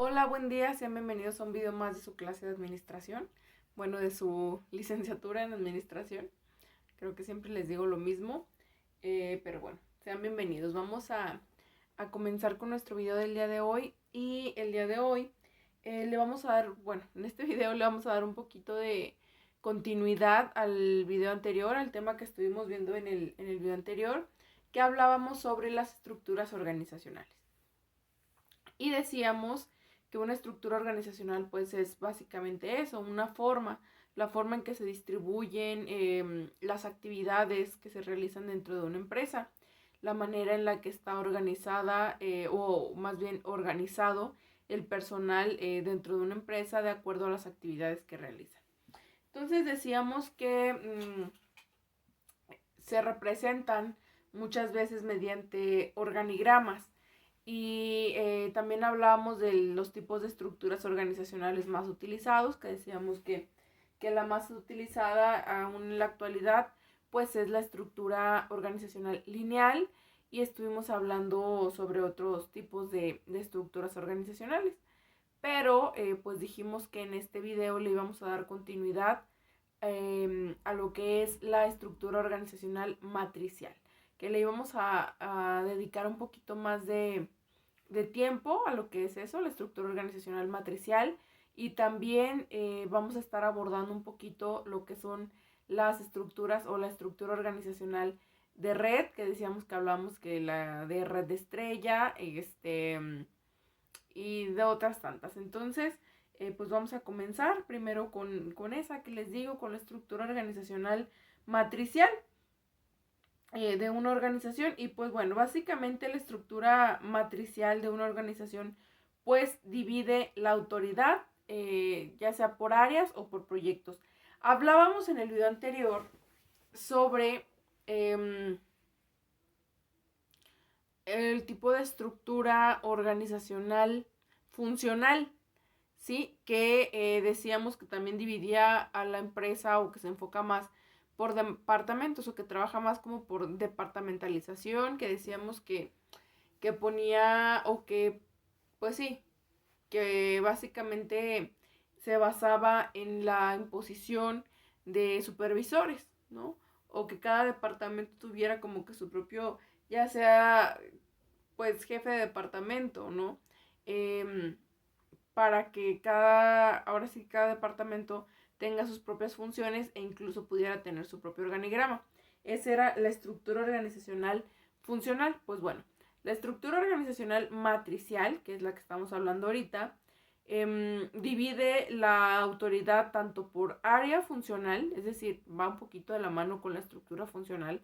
Hola, buen día, sean bienvenidos a un video más de su clase de administración, bueno, de su licenciatura en administración. Creo que siempre les digo lo mismo, pero bueno, sean bienvenidos. Vamos a comenzar con nuestro video del día de hoy y el día de hoy le vamos a dar, bueno, en este video le vamos a dar un poquito de continuidad al video anterior, al tema que estuvimos viendo en el video anterior, que hablábamos sobre las estructuras organizacionales. Y decíamos que una estructura organizacional pues es básicamente eso, una forma, la forma en que se distribuyen las actividades que se realizan dentro de una empresa, la manera en la que está organizada o más bien organizado el personal dentro de una empresa de acuerdo a las actividades que realizan. Entonces decíamos que se representan muchas veces mediante organigramas. Y también hablábamos de los tipos de estructuras organizacionales más utilizados, que decíamos que la más utilizada aún en la actualidad pues es la estructura organizacional lineal, y estuvimos hablando sobre otros tipos de estructuras organizacionales. Pero pues dijimos que en este video le íbamos a dar continuidad a lo que es la estructura organizacional matricial, que le íbamos a dedicar un poquito más de tiempo a lo que es eso, la estructura organizacional matricial, y también vamos a estar abordando un poquito lo que son las estructuras o la estructura organizacional de red, que decíamos que hablamos que la de red de estrella, y de otras tantas. Entonces, pues vamos a comenzar primero con esa que les digo, con la estructura organizacional matricial de una organización. Y pues bueno, básicamente la estructura matricial de una organización pues divide la autoridad, ya sea por áreas o por proyectos. Hablábamos en el video anterior sobre el tipo de estructura organizacional funcional, ¿sí? Que decíamos que también dividía a la empresa, o que se enfoca más por departamentos, o que trabaja más como por departamentalización, que decíamos que ponía, o que, pues sí, que básicamente se basaba en la imposición de supervisores, ¿no? O que cada departamento tuviera como que su propio, ya sea pues jefe de departamento, ¿no? Eh, para que ahora sí cada departamento tenga sus propias funciones e incluso pudiera tener su propio organigrama. Esa era la estructura organizacional funcional. Pues bueno, la estructura organizacional matricial, que es la que estamos hablando ahorita, divide la autoridad tanto por área funcional, es decir, va un poquito de la mano con la estructura funcional,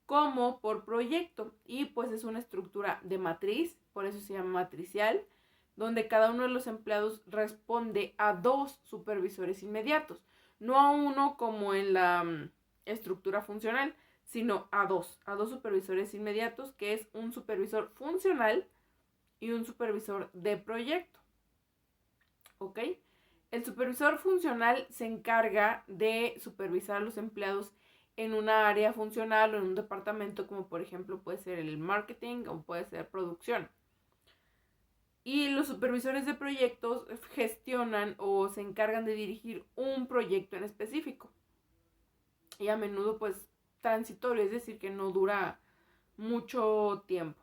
como por proyecto. Y pues es una estructura de matriz, por eso se llama matricial, donde cada uno de los empleados responde a dos supervisores inmediatos, no a uno como en la estructura funcional, sino a dos supervisores inmediatos, que es un supervisor funcional y un supervisor de proyecto. ¿Ok? El supervisor funcional se encarga de supervisar a los empleados en una área funcional o en un departamento, como por ejemplo puede ser el marketing o puede ser producción. Y los supervisores de proyectos gestionan o se encargan de dirigir un proyecto en específico. Y a menudo pues transitorio, es decir, que no dura mucho tiempo.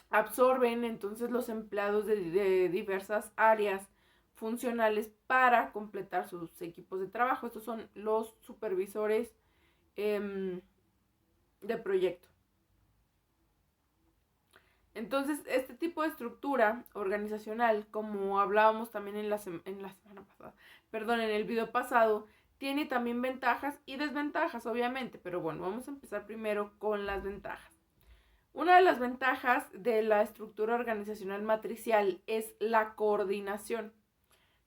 Absorben entonces los empleados de diversas áreas funcionales para completar sus equipos de trabajo. Estos son los supervisores de proyecto. Entonces, este tipo de estructura organizacional, como hablábamos también en la semana pasada, perdón, en el video pasado, tiene también ventajas y desventajas, obviamente, pero bueno, vamos a empezar primero con las ventajas. Una de las ventajas de la estructura organizacional matricial es la coordinación.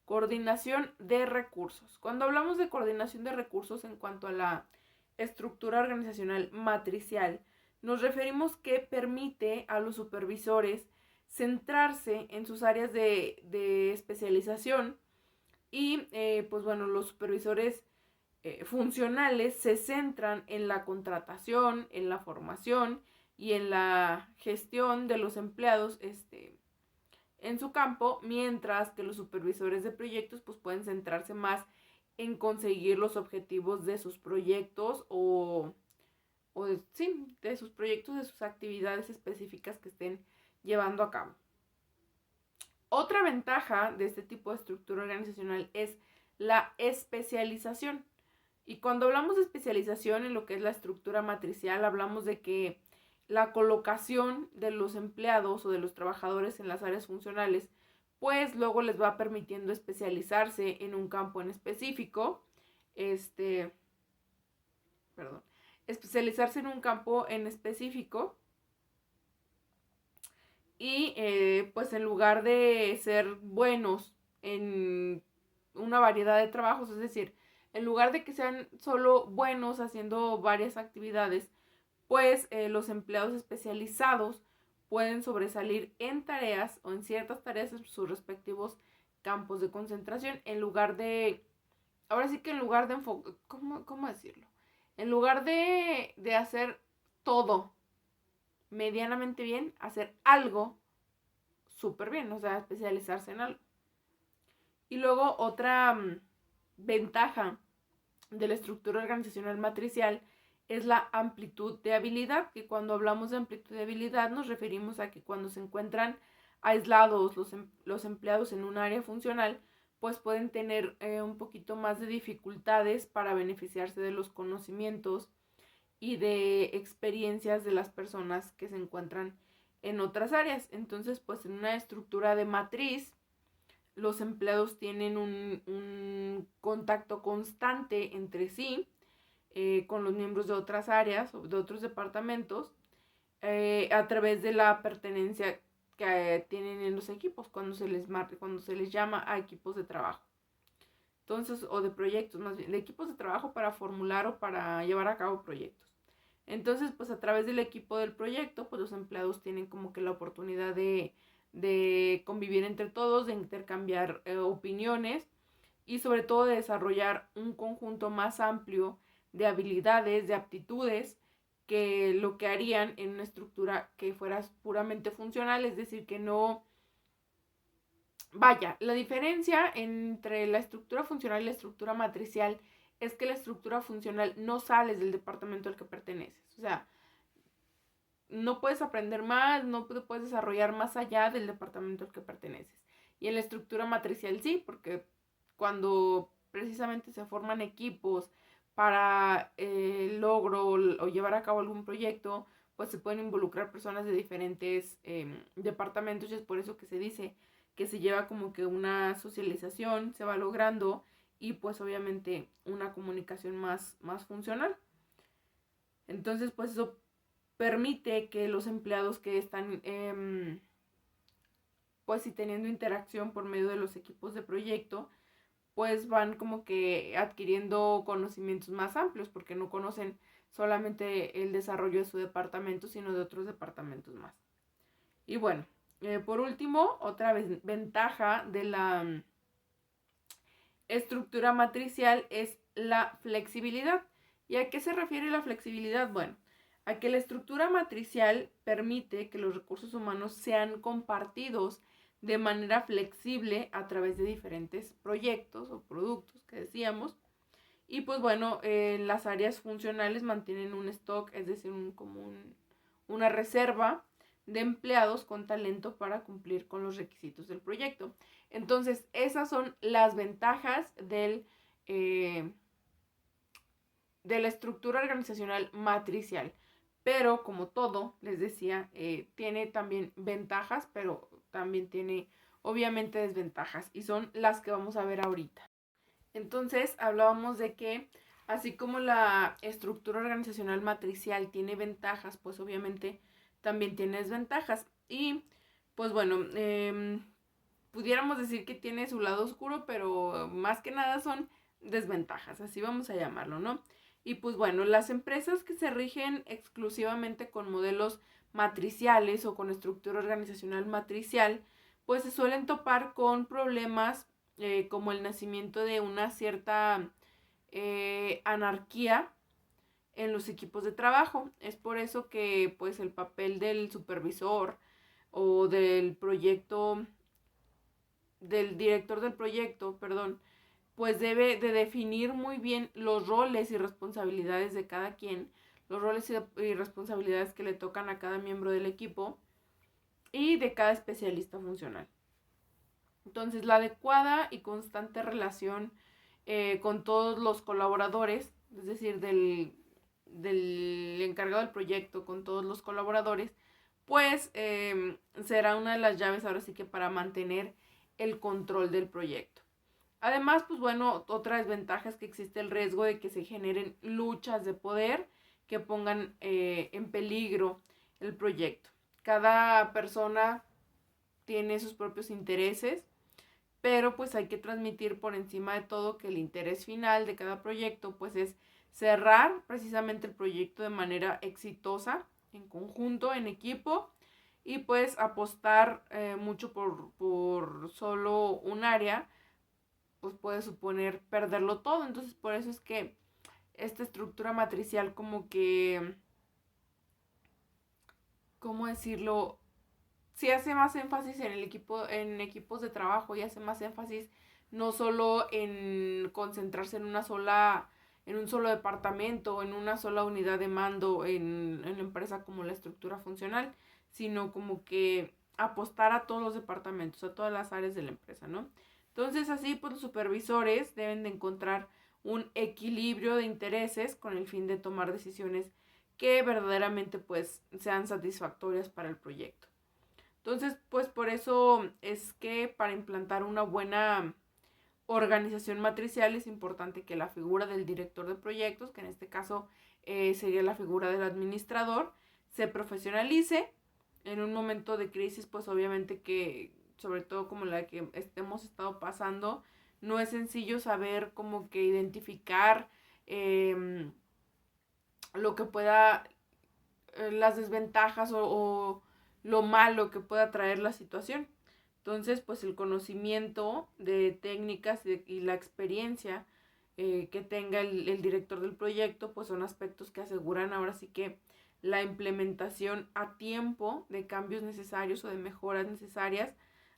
Coordinación de recursos. Cuando hablamos de coordinación de recursos en cuanto a la estructura organizacional matricial, nos referimos que permite a los supervisores centrarse en sus áreas de especialización y pues bueno, los supervisores funcionales se centran en la contratación, en la formación y en la gestión de los empleados en su campo, mientras que los supervisores de proyectos pues pueden centrarse más en conseguir los objetivos de sus proyectos de sus proyectos, de sus actividades específicas que estén llevando a cabo. Otra ventaja de este tipo de estructura organizacional es la especialización. Y cuando hablamos de especialización en lo que es la estructura matricial, hablamos de que la colocación de los empleados o de los trabajadores en las áreas funcionales, pues luego les va permitiendo especializarse en un campo en específico, especializarse en un campo en específico y pues en lugar de ser buenos en una variedad de trabajos, es decir, en lugar de que sean solo buenos haciendo varias actividades, pues los empleados especializados pueden sobresalir en tareas o en ciertas tareas en sus respectivos campos de concentración en lugar de, ahora sí que en lugar de enfocar, ¿cómo decirlo? En lugar de hacer todo medianamente bien, hacer algo súper bien, o sea, especializarse en algo. Y luego otra ventaja de la estructura organizacional matricial es la amplitud de habilidad, que cuando hablamos de amplitud de habilidad nos referimos a que cuando se encuentran aislados los empleados en un área funcional, pues pueden tener un poquito más de dificultades para beneficiarse de los conocimientos y de experiencias de las personas que se encuentran en otras áreas. Entonces, pues en una estructura de matriz, los empleados tienen un contacto constante entre sí con los miembros de otras áreas o de otros departamentos a través de la pertenencia que tienen en los equipos cuando se les llama a equipos de trabajo. Entonces, o de proyectos, más bien, de equipos de trabajo para formular o para llevar a cabo proyectos. Entonces, pues a través del equipo del proyecto, pues los empleados tienen como que la oportunidad de convivir entre todos, de intercambiar opiniones y sobre todo de desarrollar un conjunto más amplio de habilidades, de aptitudes, que lo que harían en una estructura que fuera puramente funcional, es decir, que no... Vaya, la diferencia entre la estructura funcional y la estructura matricial es que la estructura funcional no sales del departamento al que perteneces. O sea, no puedes aprender más, no te puedes desarrollar más allá del departamento al que perteneces. Y en la estructura matricial sí, porque cuando precisamente se forman equipos para el logro o llevar a cabo algún proyecto, pues se pueden involucrar personas de diferentes departamentos y es por eso que se dice que se lleva como que una socialización, se va logrando y pues obviamente una comunicación más funcional. Entonces pues eso permite que los empleados que están pues sí teniendo interacción por medio de los equipos de proyecto, pues van como que adquiriendo conocimientos más amplios porque no conocen solamente el desarrollo de su departamento, sino de otros departamentos más. Y bueno, por último, otra ventaja de la estructura matricial es la flexibilidad. ¿Y a qué se refiere la flexibilidad? Bueno, a que la estructura matricial permite que los recursos humanos sean compartidos de manera flexible a través de diferentes proyectos o productos que decíamos. Y pues bueno, las áreas funcionales mantienen un stock, es decir, una reserva de empleados con talento para cumplir con los requisitos del proyecto. Entonces, esas son las ventajas de la estructura organizacional matricial. Pero como todo, les decía, tiene también ventajas, pero también tiene obviamente desventajas y son las que vamos a ver ahorita. Entonces, hablábamos de que así como la estructura organizacional matricial tiene ventajas, pues obviamente también tiene desventajas. Y pues bueno, pudiéramos decir que tiene su lado oscuro, pero más que nada son desventajas, así vamos a llamarlo, ¿no? Y pues bueno, las empresas que se rigen exclusivamente con modelos matriciales o con estructura organizacional matricial, pues se suelen topar con problemas como el nacimiento de una cierta anarquía en los equipos de trabajo. Es por eso que pues el papel del supervisor o del proyecto del director del proyecto, perdón, pues debe de definir muy bien los roles y responsabilidades de cada quien, los roles y responsabilidades que le tocan a cada miembro del equipo y de cada especialista funcional. Entonces, la adecuada y constante relación con todos los colaboradores, es decir, del encargado del proyecto con todos los colaboradores, pues será una de las llaves ahora sí que para mantener el control del proyecto. Además, pues bueno, otra desventaja es que existe el riesgo de que se generen luchas de poder que pongan en peligro el proyecto. Cada persona tiene sus propios intereses, pero pues hay que transmitir por encima de todo que el interés final de cada proyecto pues es cerrar precisamente el proyecto de manera exitosa, en conjunto, en equipo, y pues apostar mucho por solo un área pues puede suponer perderlo todo. Entonces por eso es que esta estructura matricial como que, ¿cómo decirlo? Sí hace más énfasis en el equipo, en equipos de trabajo, y hace más énfasis no solo en concentrarse en un solo departamento, en una sola unidad de mando en la empresa como la estructura funcional, sino como que apostar a todos los departamentos, a todas las áreas de la empresa, ¿no? Entonces así pues los supervisores deben de encontrar un equilibrio de intereses con el fin de tomar decisiones que verdaderamente pues sean satisfactorias para el proyecto. Entonces, pues por eso es que para implantar una buena organización matricial es importante que la figura del director de proyectos, que en este caso sería la figura del administrador, se profesionalice. En un momento de crisis, pues obviamente que, sobre todo como la que hemos estado pasando, no es sencillo saber como que identificar lo que pueda, las desventajas o lo malo que pueda traer la situación. Entonces, pues el conocimiento de técnicas y la experiencia que tenga el director del proyecto, pues son aspectos que aseguran ahora sí que la implementación a tiempo de cambios necesarios o de mejoras necesarias,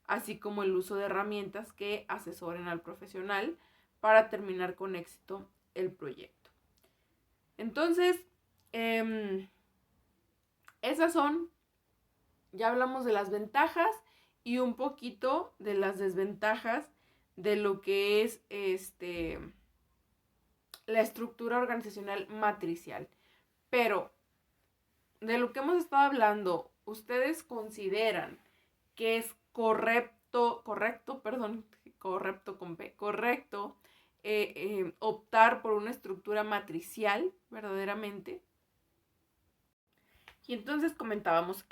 así como el uso de herramientas que asesoren al profesional para terminar con éxito el proyecto. Entonces, esas son, ya hablamos de las ventajas y un poquito de las desventajas de lo que es la estructura organizacional matricial. Pero de lo que hemos estado hablando, ¿ustedes consideran que es correcto optar por una estructura matricial verdaderamente? Y entonces comentábamos,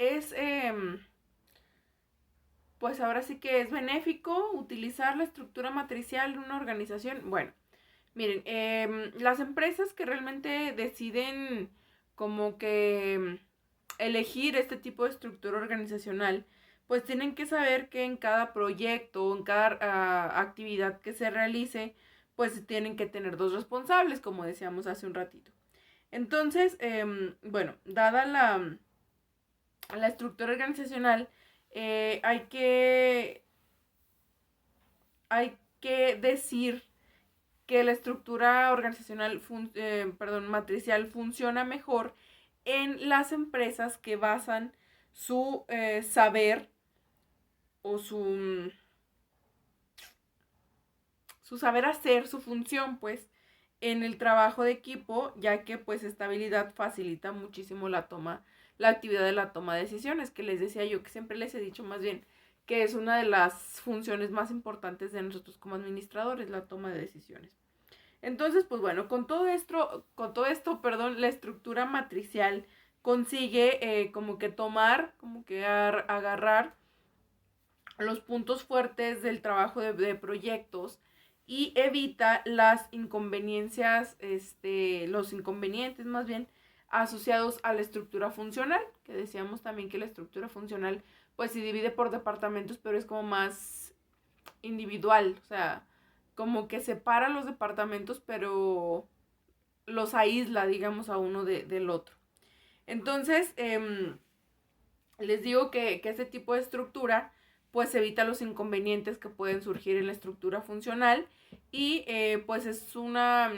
pues ahora sí que es benéfico utilizar la estructura matricial de una organización. Bueno, miren, las empresas que realmente deciden como que elegir este tipo de estructura organizacional, pues tienen que saber que en cada proyecto, en cada actividad que se realice, pues tienen que tener dos responsables, como decíamos hace un ratito. Entonces, bueno, dada la estructura organizacional, hay que decir que la estructura organizacional, matricial funciona mejor en las empresas que basan su saber o su saber hacer, su función, pues, en el trabajo de equipo, ya que pues esta habilidad facilita muchísimo la actividad de la toma de decisiones, que les decía yo, que siempre les he dicho más bien, que es una de las funciones más importantes de nosotros como administradores, la toma de decisiones. Entonces, pues bueno, con todo esto, la estructura matricial consigue como que tomar, como que agarrar los puntos fuertes del trabajo de proyectos y evita las inconveniencias, los inconvenientes más bien asociados a la estructura funcional, que decíamos también que la estructura funcional pues se divide por departamentos, pero es como más individual, o sea, como que separa los departamentos, pero los aísla, digamos, a uno del otro. Entonces, les digo que este tipo de estructura pues evita los inconvenientes que pueden surgir en la estructura funcional y pues es una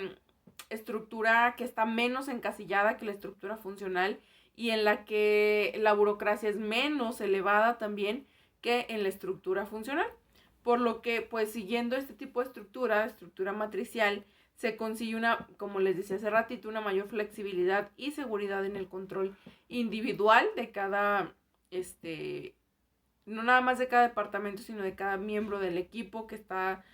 estructura que está menos encasillada que la estructura funcional y en la que la burocracia es menos elevada también que en la estructura funcional. Por lo que, pues siguiendo este tipo de estructura matricial, se consigue una, como les decía hace ratito, una mayor flexibilidad y seguridad en el control individual de cada, no nada más de cada departamento, sino de cada miembro del equipo que está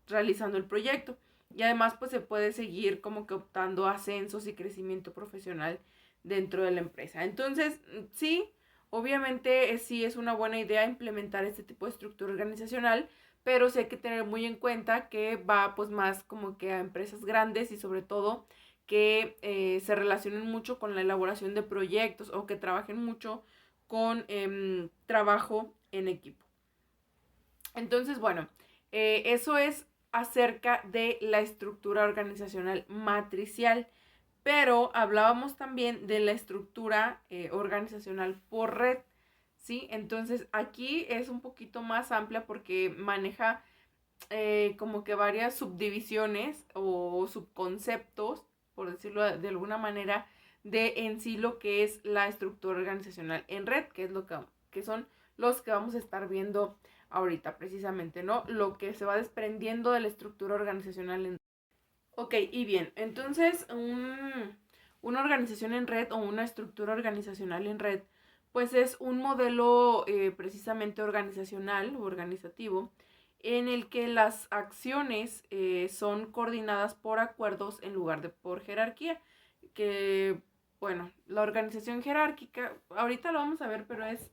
realizando el proyecto. Y además, pues se puede seguir como que optando ascensos y crecimiento profesional dentro de la empresa. Entonces, sí, obviamente sí es una buena idea implementar este tipo de estructura organizacional, pero sí hay que tener muy en cuenta que va pues más como que a empresas grandes y sobre todo que se relacionen mucho con la elaboración de proyectos o que trabajen mucho con trabajo en equipo. Entonces, bueno, eso es acerca de la estructura organizacional matricial, pero hablábamos también de la estructura organizacional por red, ¿sí? Entonces, aquí es un poquito más amplia porque maneja como que varias subdivisiones o subconceptos, por decirlo de alguna manera, de en sí lo que es la estructura organizacional en red, que es lo que son los que vamos a estar viendo ahorita precisamente, ¿no? Lo que se va desprendiendo de la estructura organizacional en red. Ok, y bien, entonces una organización en red o una estructura organizacional en red, pues es un modelo precisamente organizacional o organizativo en el que las acciones son coordinadas por acuerdos en lugar de por jerarquía. Que, bueno, la organización jerárquica, ahorita lo vamos a ver, pero es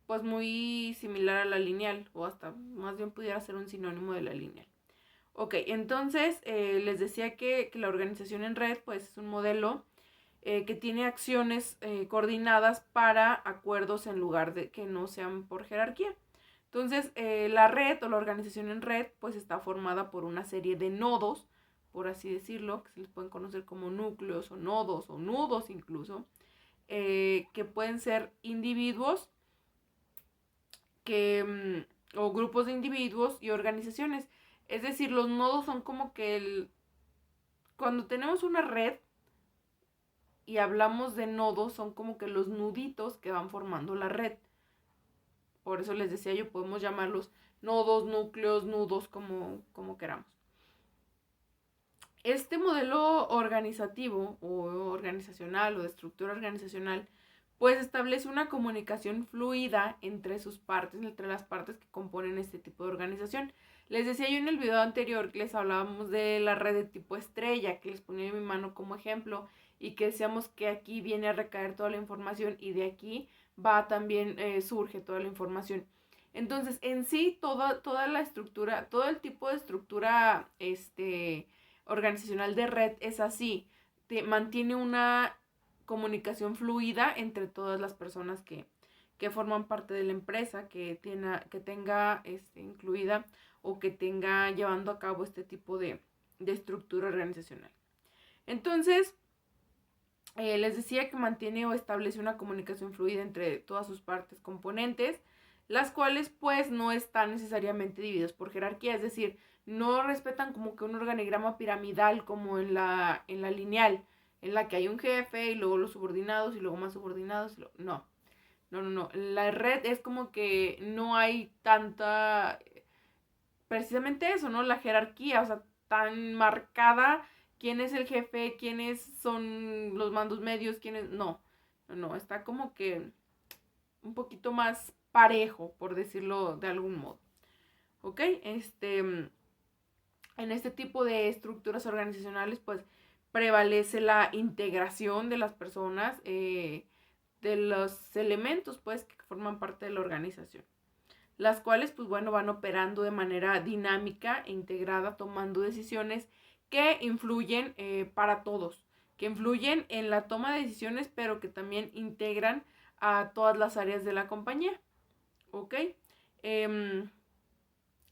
pues muy similar a la lineal, o hasta más bien pudiera ser un sinónimo de la lineal. Ok, entonces les decía que la organización en red pues es un modelo que tiene acciones coordinadas para acuerdos en lugar de que no sean por jerarquía. Entonces, la red o la organización en red pues está formada por una serie de nodos, por así decirlo, que se les pueden conocer como núcleos o nodos o nudos incluso, que pueden ser individuos o grupos de individuos y organizaciones. Es decir, los nodos son como que cuando tenemos una red y hablamos de nodos, son como que los nuditos que van formando la red. Por eso les decía yo, podemos llamarlos nodos, núcleos, nudos, como queramos. Este modelo organizativo o organizacional o de estructura organizacional, pues establece una comunicación fluida entre sus partes, entre las partes que componen este tipo de organización. Les decía yo en el video anterior que les hablábamos de la red de tipo estrella, que les ponía en mi mano como ejemplo, y que decíamos que aquí viene a recaer toda la información y de aquí va también, surge toda la información. Entonces, en sí, toda la estructura, todo el tipo de estructura, organizacional de red es así, mantiene una comunicación fluida entre todas las personas que forman parte de la empresa, que tenga incluida o que tenga llevando a cabo este tipo de estructura organizacional. Entonces, les decía que mantiene o establece una comunicación fluida entre todas sus partes componentes, las cuales pues no están necesariamente divididas por jerarquía, es decir, no respetan como que un organigrama piramidal como en la lineal, en la que hay un jefe y luego los subordinados y luego más subordinados. No, no, no, no. La red es como que no hay tanta, precisamente eso, ¿no? La jerarquía, o sea, tan marcada quién es el jefe, quiénes son los mandos medios, quiénes, no, no, no, está como que un poquito más parejo, por decirlo de algún modo. ¿Ok? En este tipo de estructuras organizacionales, pues prevalece la integración de las personas, de los elementos, pues, que forman parte de la organización, las cuales, pues bueno, van operando de manera dinámica e integrada, tomando decisiones que influyen para todos, que influyen en la toma de decisiones, pero que también integran a todas las áreas de la compañía. ¿Ok?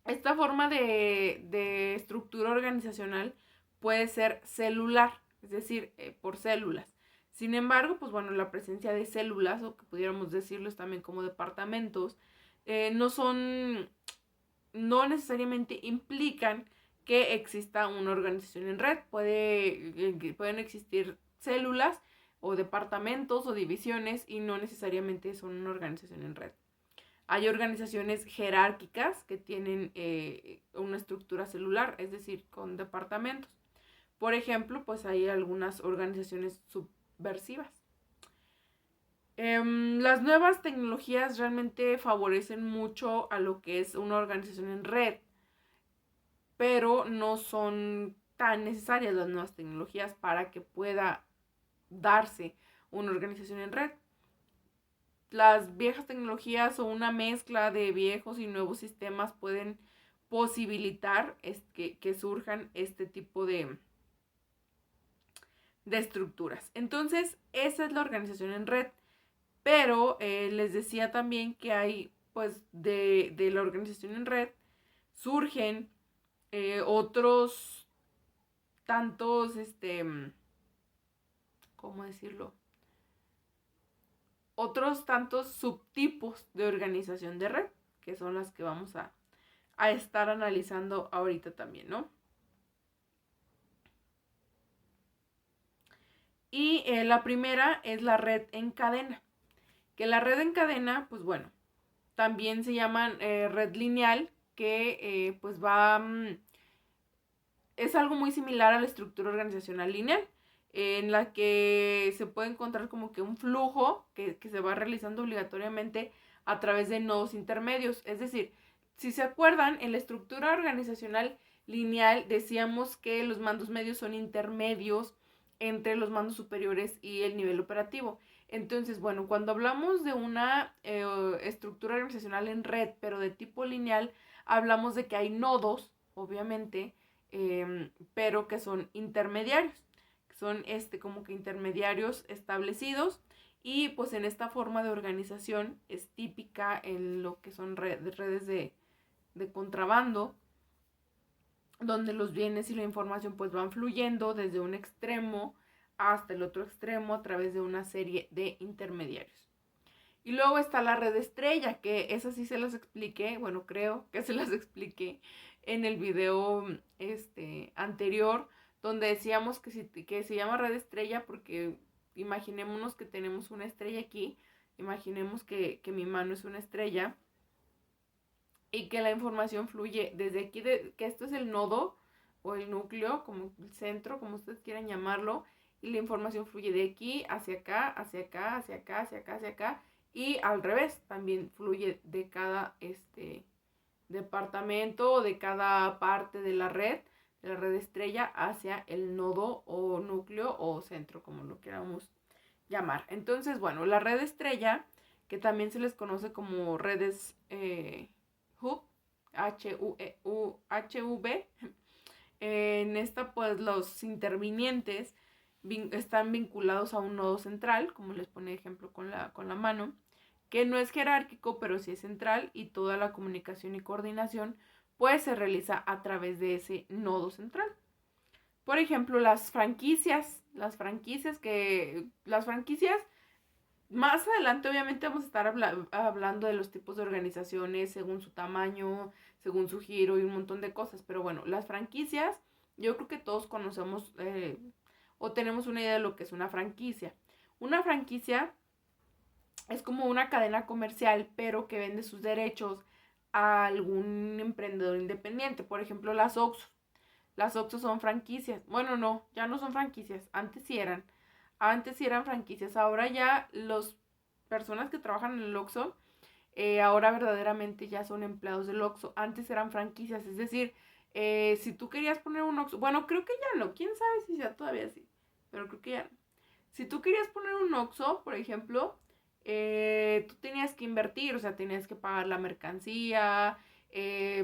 Esta forma de estructura organizacional puede ser celular, es decir, por células. Sin embargo, pues bueno, la presencia de células, o que pudiéramos decirlos también como departamentos, no son, no necesariamente implican que exista una organización en red. Pueden existir células o departamentos o divisiones y no necesariamente son una organización en red. Hay organizaciones jerárquicas que tienen una estructura celular, es decir, con departamentos. Por ejemplo, pues hay algunas organizaciones subversivas. Las nuevas tecnologías realmente favorecen mucho a lo que es una organización en red, pero no son tan necesarias las nuevas tecnologías para que pueda darse una organización en red. Las viejas tecnologías o una mezcla de viejos y nuevos sistemas pueden posibilitar que surjan este tipo de estructuras. Entonces, esa es la organización en red. Pero les decía también que hay, pues, de la organización en red surgen otros tantos, ¿cómo decirlo? Otros tantos subtipos de organización de red, que son las que vamos a estar analizando ahorita también, ¿no? Y la primera es la red en cadena. Que la red en cadena, pues bueno, también se llama red lineal, que pues va, es algo muy similar a la estructura organizacional lineal, en la que se puede encontrar como que un flujo que se va realizando obligatoriamente a través de nodos intermedios. Es decir, si se acuerdan, en la estructura organizacional lineal decíamos que los mandos medios son intermedios entre los mandos superiores y el nivel operativo. Entonces, bueno, cuando hablamos de una estructura organizacional en red, pero de tipo lineal, hablamos de que hay nodos, obviamente, pero que son intermediarios, que son como que intermediarios establecidos, y pues en esta forma de organización es típica en lo que son redes de contrabando, donde los bienes y la información pues van fluyendo desde un extremo hasta el otro extremo a través de una serie de intermediarios. Y luego está la red estrella, que esa sí se las expliqué, bueno, creo que se las expliqué en el video anterior, donde decíamos que se llama red estrella porque imaginémonos que tenemos una estrella aquí, imaginemos que mi mano es una estrella y que la información fluye desde aquí, que esto es el nodo o el núcleo, como el centro, como ustedes quieran llamarlo, y la información fluye de aquí hacia acá, hacia acá, hacia acá, hacia acá, hacia acá, y al revés, también fluye de cada departamento o de cada parte de la red estrella, hacia el nodo o núcleo o centro, como lo queramos llamar. Entonces, bueno, la red estrella, que también se les conoce como redes hub, HV, en esta pues los intervinientes están vinculados a un nodo central, como les pone ejemplo con la mano, que no es jerárquico, pero sí es central, y toda la comunicación y coordinación pues se realiza a través de ese nodo central. Por ejemplo, las franquicias, más adelante obviamente vamos a estar hablando de los tipos de organizaciones según su tamaño, según su giro y un montón de cosas. Pero bueno, las franquicias, yo creo que todos conocemos o tenemos una idea de lo que es una franquicia. Una franquicia es como una cadena comercial, pero que vende sus derechos a algún emprendedor independiente. Por ejemplo, las Oxxo. Las Oxxo son franquicias. Bueno, no, ya no son franquicias. Antes sí eran. Antes sí eran franquicias. Ahora ya las personas que trabajan en el Oxxo, ahora verdaderamente ya son empleados del Oxxo. Antes eran franquicias. Es decir, si tú querías poner un Oxxo, bueno, creo que ya no. Quién sabe si sea todavía así. Pero creo que ya no. Si tú querías poner un Oxxo, por ejemplo, tú tenías que invertir, o sea, tenías que pagar la mercancía,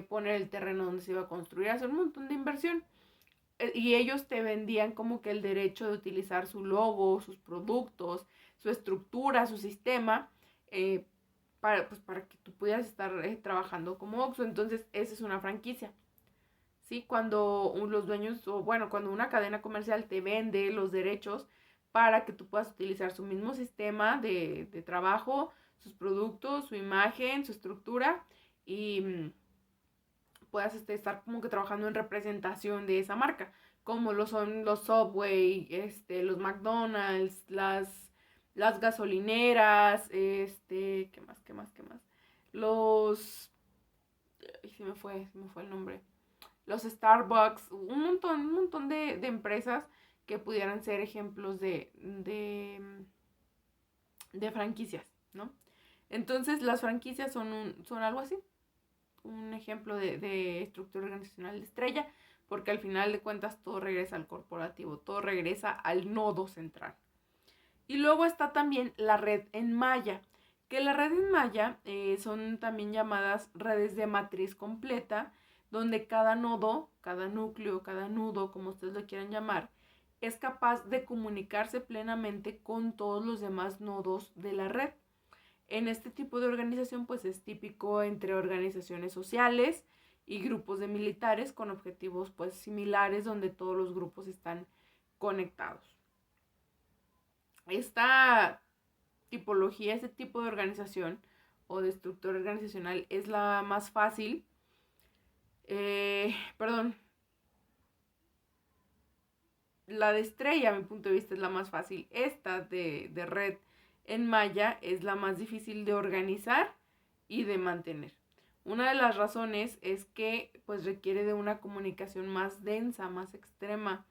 poner el terreno donde se iba a construir, hacer un montón de inversión. Y ellos te vendían como que el derecho de utilizar su logo, sus productos, su estructura, su sistema, eh, para que tú pudieras estar trabajando como Oxxo. Entonces, esa es una franquicia. ¿Sí? Cuando los dueños, o bueno, cuando una cadena comercial te vende los derechos, para que tú puedas utilizar su mismo sistema de trabajo, sus productos, su imagen, su estructura y puedas estar como que trabajando en representación de esa marca, como lo son los Subway, los McDonald's, las gasolineras, ¿qué más? Los, se me fue el nombre. Los Starbucks, un montón de empresas que pudieran ser ejemplos de franquicias, ¿no? Entonces las franquicias son algo así, un ejemplo de estructura organizacional de estrella, porque al final de cuentas todo regresa al corporativo, todo regresa al nodo central. Y luego está también la red en malla, que la red en malla son también llamadas redes de matriz completa, donde cada nodo, cada núcleo, cada nudo, como ustedes lo quieran llamar, es capaz de comunicarse plenamente con todos los demás nodos de la red. En este tipo de organización pues es típico entre organizaciones sociales y grupos de militares con objetivos pues similares donde todos los grupos están conectados. Esta tipología, este tipo de organización o de estructura organizacional es la más fácil, la de estrella a mi punto de vista es la más fácil. Esta de red en malla es la más difícil de organizar y de mantener. Una de las razones es que pues requiere de una comunicación más densa, más extrema,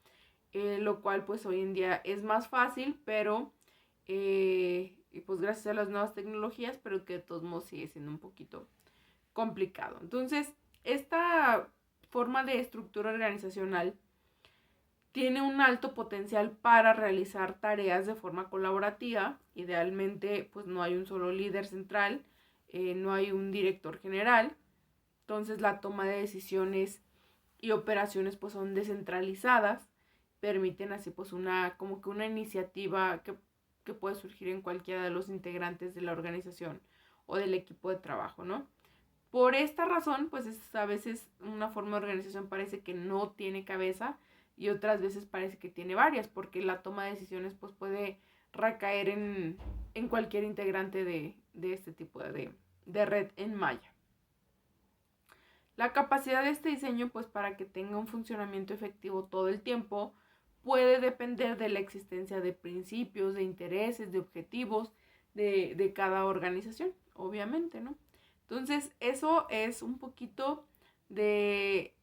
lo cual pues hoy en día es más fácil, pero y pues gracias a las nuevas tecnologías, pero que de todos modos sigue siendo un poquito complicado. Entonces, esta forma de estructura organizacional tiene un alto potencial para realizar tareas de forma colaborativa. Idealmente, pues no hay un solo líder central, no hay un director general. Entonces, la toma de decisiones y operaciones pues son descentralizadas, permiten así pues como que una iniciativa que puede surgir en cualquiera de los integrantes de la organización o del equipo de trabajo, ¿no? Por esta razón, pues a veces una forma de organización parece que no tiene cabeza y otras veces parece que tiene varias, porque la toma de decisiones pues puede recaer en cualquier integrante de este tipo de red en malla. La capacidad de este diseño, pues para que tenga un funcionamiento efectivo todo el tiempo, puede depender de la existencia de principios, de intereses, de objetivos de cada organización, obviamente, ¿no? Entonces, eso es un poquito de,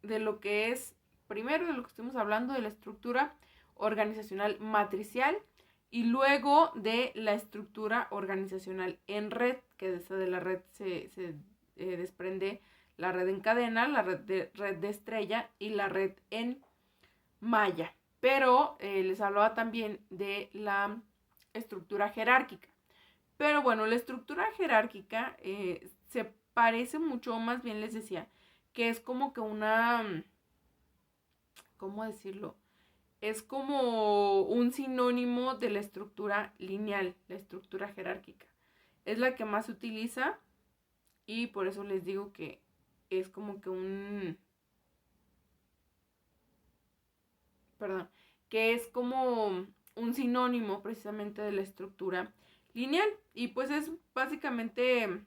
de lo que es, primero de lo que estuvimos hablando, de la estructura organizacional matricial y luego de la estructura organizacional en red, que de la red se desprende la red en cadena, la red de estrella y la red en malla. Pero les hablaba también de la estructura jerárquica. Pero bueno, la estructura jerárquica se parece mucho, más bien les decía, que es como que una, ¿cómo decirlo? Es como un sinónimo de la estructura lineal, la estructura jerárquica. Es la que más se utiliza y por eso les digo que es como que que es como un sinónimo precisamente de la estructura lineal. Y pues es básicamente,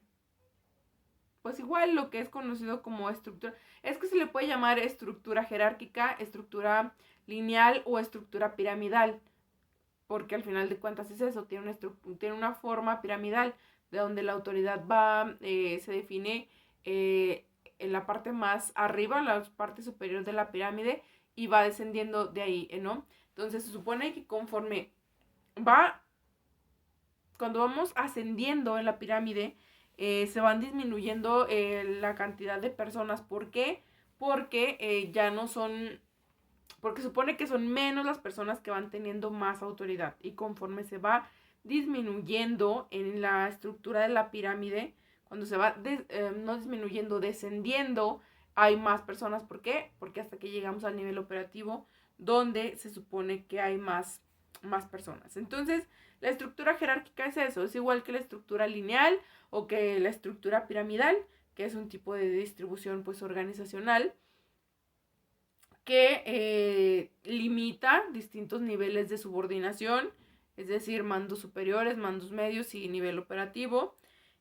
pues igual lo que es conocido como estructura. Es que se le puede llamar estructura jerárquica, estructura lineal o estructura piramidal. Porque al final de cuentas es eso, tiene una forma piramidal, de donde la autoridad va, se define en la parte más arriba, la parte superior de la pirámide, y va descendiendo de ahí, ¿no? Entonces se supone que conforme cuando vamos ascendiendo en la pirámide, se van disminuyendo la cantidad de personas. ¿Por qué? Porque ya no son, porque supone que son menos las personas que van teniendo más autoridad. Y conforme se va disminuyendo en la estructura de la pirámide, cuando se va no disminuyendo, descendiendo, hay más personas. ¿Por qué? Porque hasta que llegamos al nivel operativo, donde se supone que hay más personas. Entonces, la estructura jerárquica es eso, es igual que la estructura lineal o que la estructura piramidal, que es un tipo de distribución pues organizacional, que limita distintos niveles de subordinación, es decir, mandos superiores, mandos medios y nivel operativo,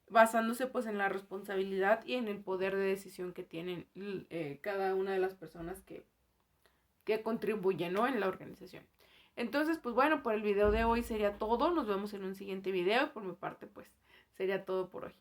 basándose pues en la responsabilidad y en el poder de decisión que tienen cada una de las personas que contribuyen, ¿no?, en la organización. Entonces, pues bueno, por el video de hoy sería todo. Nos vemos en un siguiente video. Por mi parte, pues sería todo por hoy.